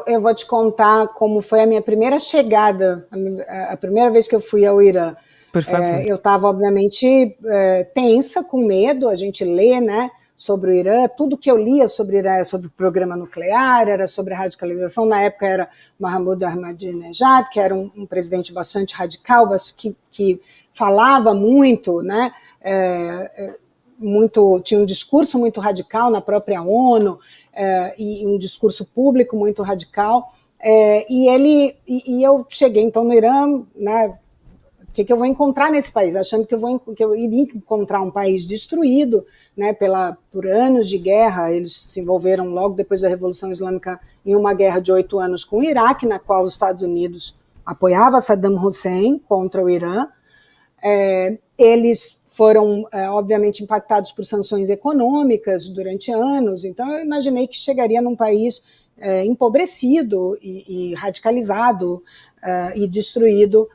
Eu vou te contar como foi a minha primeira chegada, a primeira vez que eu fui ao Irã. Por favor. Eu estava, obviamente, tensa, com medo. A gente lê, né, sobre o Irã. Tudo que eu lia sobre o Irã era sobre o programa nuclear, era sobre a radicalização. Na época era Mahmoud Ahmadinejad, que era um presidente bastante radical, que falava muito, né, tinha um discurso muito radical na própria ONU, e um discurso público muito radical, e eu cheguei então no Irã, né, o que eu vou encontrar nesse país, achando que eu iria encontrar um país destruído, né, por anos de guerra. Eles se envolveram logo depois da Revolução Islâmica em uma guerra de 8 anos com o Iraque, na qual os Estados Unidos apoiava Saddam Hussein contra o Irã. Eles foram, obviamente, impactados por sanções econômicas durante anos, então eu imaginei que chegaria num país empobrecido e radicalizado e destruído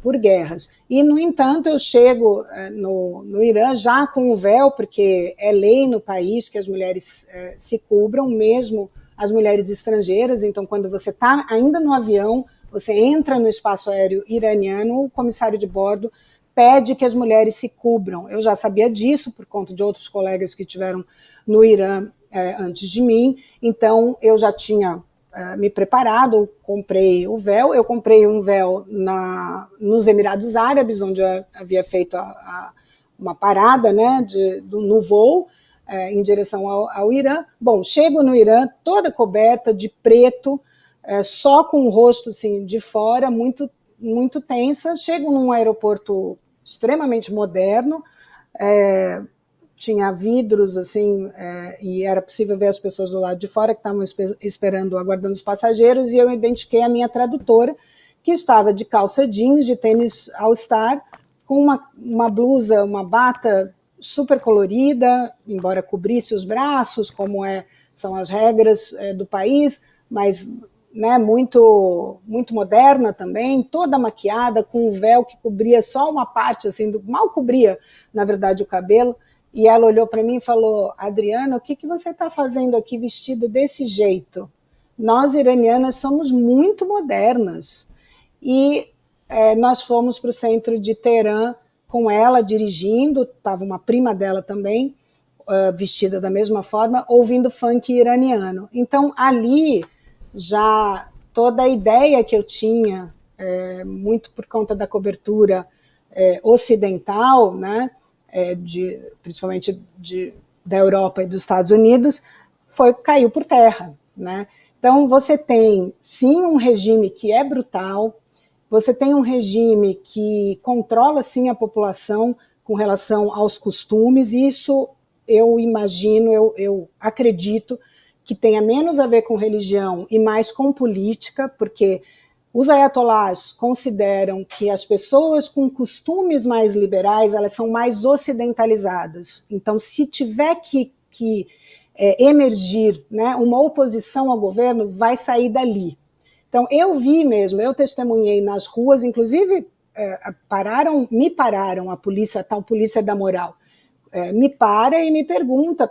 por guerras. E, no entanto, eu chego no Irã já com o véu, porque é lei no país que as mulheres se cubram, mesmo as mulheres estrangeiras. Então, quando você está ainda no avião, você entra no espaço aéreo iraniano, o comissário de bordo pede que as mulheres se cubram. Eu já sabia disso por conta de outros colegas que estiveram no Irã antes de mim, então eu já tinha me preparado, comprei o véu. Eu comprei um véu nos Emirados Árabes, onde eu havia feito uma parada, né, no voo em direção ao Irã. Bom, chego no Irã toda coberta de preto, só com o rosto assim, de fora, muito, muito tensa. Chego num aeroporto extremamente moderno, tinha vidros assim, e era possível ver as pessoas do lado de fora que estavam esperando, aguardando os passageiros, e eu identifiquei a minha tradutora, que estava de calça jeans, de tênis All-Star, com uma blusa, uma bata super colorida, embora cobrisse os braços, como são as regras do país, mas, né, muito, muito moderna também, toda maquiada, com um véu que cobria só uma parte, assim, mal cobria, na verdade, o cabelo. E ela olhou para mim e falou: Adriana, o que você está fazendo aqui vestida desse jeito? Nós, iranianas, somos muito modernas. E nós fomos para o centro de Teherã com ela dirigindo, estava uma prima dela também, vestida da mesma forma, ouvindo funk iraniano. Então, ali, já toda a ideia que eu tinha, muito por conta da cobertura ocidental, né, principalmente da Europa e dos Estados Unidos, caiu por terra, né? Então, você tem, sim, um regime que é brutal, você tem um regime que controla, sim, a população com relação aos costumes, e isso eu imagino, eu acredito que tenha menos a ver com religião e mais com política, porque os ayatolás consideram que as pessoas com costumes mais liberais, elas são mais ocidentalizadas. Então, se tiver que emergir, né, uma oposição ao governo, vai sair dali. Então, eu vi mesmo, eu testemunhei nas ruas, inclusive me pararam a polícia, a tal polícia da moral, me para e me pergunta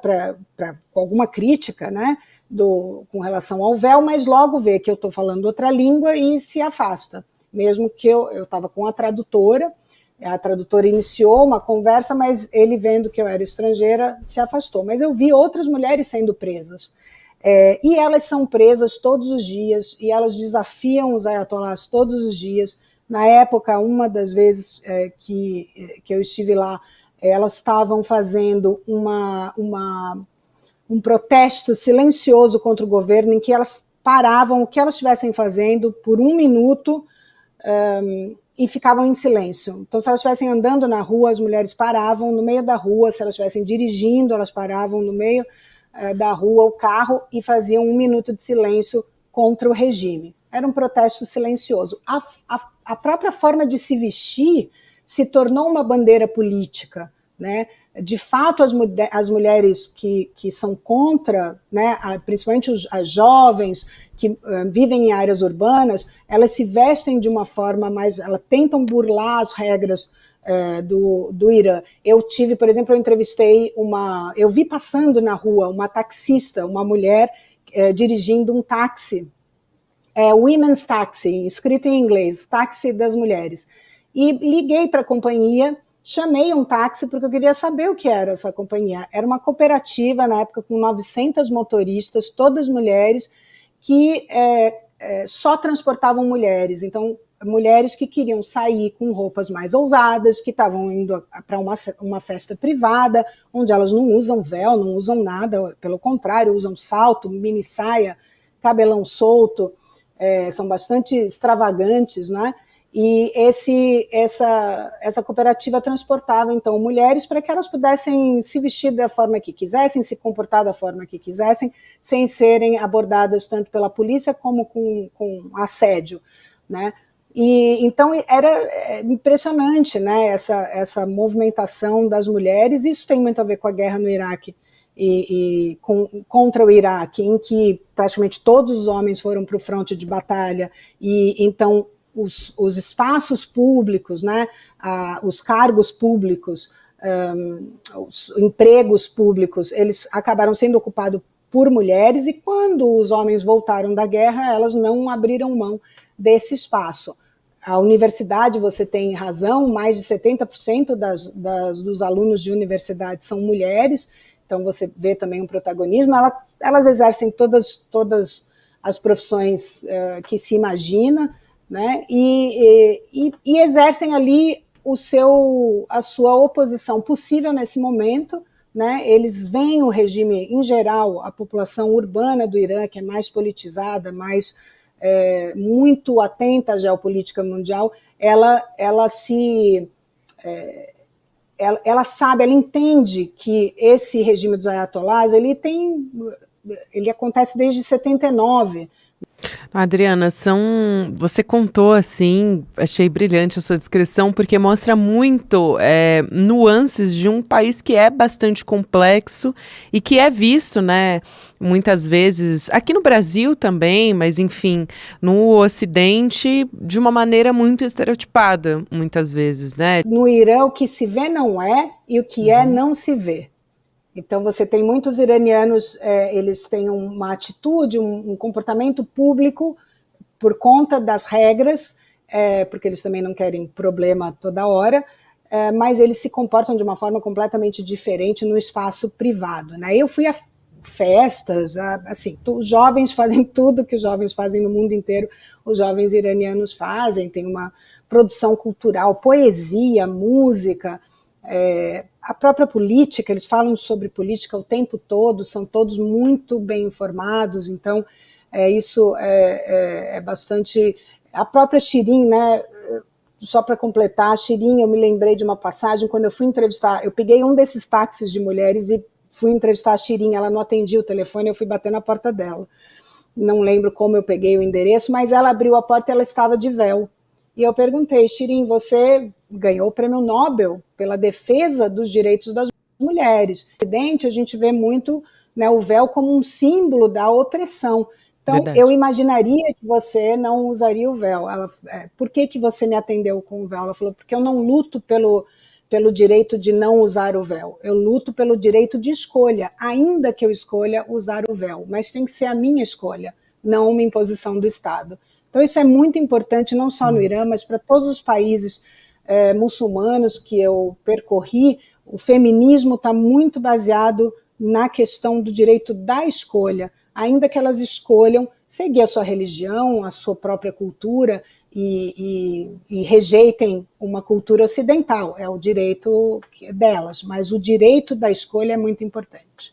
com alguma crítica, né, com relação ao véu, mas logo vê que eu estou falando outra língua e se afasta. Mesmo que eu estava com a tradutora iniciou uma conversa, mas ele, vendo que eu era estrangeira, se afastou. Mas eu vi outras mulheres sendo presas. E elas são presas todos os dias, e elas desafiam os ayatolás todos os dias. Na época, uma das vezes que eu estive lá, elas estavam fazendo um protesto silencioso contra o governo, em que elas paravam o que elas estivessem fazendo por 1 minuto e ficavam em silêncio. Então, se elas estivessem andando na rua, as mulheres paravam no meio da rua; se elas estivessem dirigindo, elas paravam no meio da rua, o carro, e faziam 1 minuto de silêncio contra o regime. Era um protesto silencioso. A própria forma de se vestir se tornou uma bandeira política, né? De fato, as mulheres que são contra, né, principalmente as jovens que vivem em áreas urbanas, elas se vestem de uma forma mais, elas tentam burlar as regras do Irã. Por exemplo, eu entrevistei eu vi passando na rua uma taxista, uma mulher dirigindo um táxi Women's Taxi, escrito em inglês, táxi das mulheres. E liguei para a companhia, chamei um táxi porque eu queria saber o que era essa companhia. Era uma cooperativa, na época, com 900 motoristas, todas mulheres, que só transportavam mulheres. Então, mulheres que queriam sair com roupas mais ousadas, que estavam indo para uma festa privada, onde elas não usam véu, não usam nada, pelo contrário, usam salto, mini saia, cabelão solto, são bastante extravagantes, né? E essa cooperativa transportava, então, mulheres para que elas pudessem se vestir da forma que quisessem, se comportar da forma que quisessem, sem serem abordadas tanto pela polícia como com assédio, né? E então era impressionante, né, essa movimentação das mulheres. Isso tem muito a ver com a guerra no Iraque contra o Iraque, em que praticamente todos os homens foram para o fronte de batalha, e então os espaços públicos, né, os cargos públicos, os empregos públicos, eles acabaram sendo ocupados por mulheres, e quando os homens voltaram da guerra, elas não abriram mão desse espaço. A universidade, você tem razão, mais de 70% dos alunos de universidade são mulheres, então você vê também um protagonismo. Elas exercem todas as profissões que se imagina, né? E exercem ali a sua oposição possível nesse momento, né? Eles veem o regime, em geral, a população urbana do Irã, que é mais politizada, mais muito atenta à geopolítica mundial, ela sabe, ela entende que esse regime dos ayatollahs, ele acontece desde 79. Adriana, você contou assim, achei brilhante a sua descrição, porque mostra muito nuances de um país que é bastante complexo e que é visto, né, muitas vezes, aqui no Brasil também, mas enfim, no Ocidente, de uma maneira muito estereotipada, muitas vezes, né? No Irã, o que se vê não é, e o que é não se vê. Então, você tem muitos iranianos, eles têm uma atitude, um comportamento público por conta das regras, porque eles também não querem problema toda hora, mas eles se comportam de uma forma completamente diferente no espaço privado, né? Eu fui a festas, assim, os jovens fazem tudo que os jovens fazem no mundo inteiro, os jovens iranianos fazem, tem uma produção cultural, poesia, música, a própria política, eles falam sobre política o tempo todo, são todos muito bem informados, então isso é bastante... A própria Shirin, né, só para completar, a Shirin, eu me lembrei de uma passagem, quando eu fui entrevistar, eu peguei um desses táxis de mulheres e fui entrevistar a Shirin, ela não atendia o telefone, eu fui bater na porta dela. Não lembro como eu peguei o endereço, mas ela abriu a porta e ela estava de véu. E eu perguntei, Shirin, você ganhou o prêmio Nobel pela defesa dos direitos das mulheres. No Ocidente, a gente vê muito, né, o véu como um símbolo da opressão. Então, verdade, eu imaginaria que você não usaria o véu. Por que você me atendeu com o véu? Ela falou, porque eu não luto pelo direito de não usar o véu. Eu luto pelo direito de escolha, ainda que eu escolha usar o véu. Mas tem que ser a minha escolha, não uma imposição do Estado. Então, isso é muito importante, não só no Irã, mas para todos os países muçulmanos que eu percorri. O feminismo está muito baseado na questão do direito da escolha, ainda que elas escolham seguir a sua religião, a sua própria cultura e rejeitem uma cultura ocidental. É o direito delas, mas o direito da escolha é muito importante.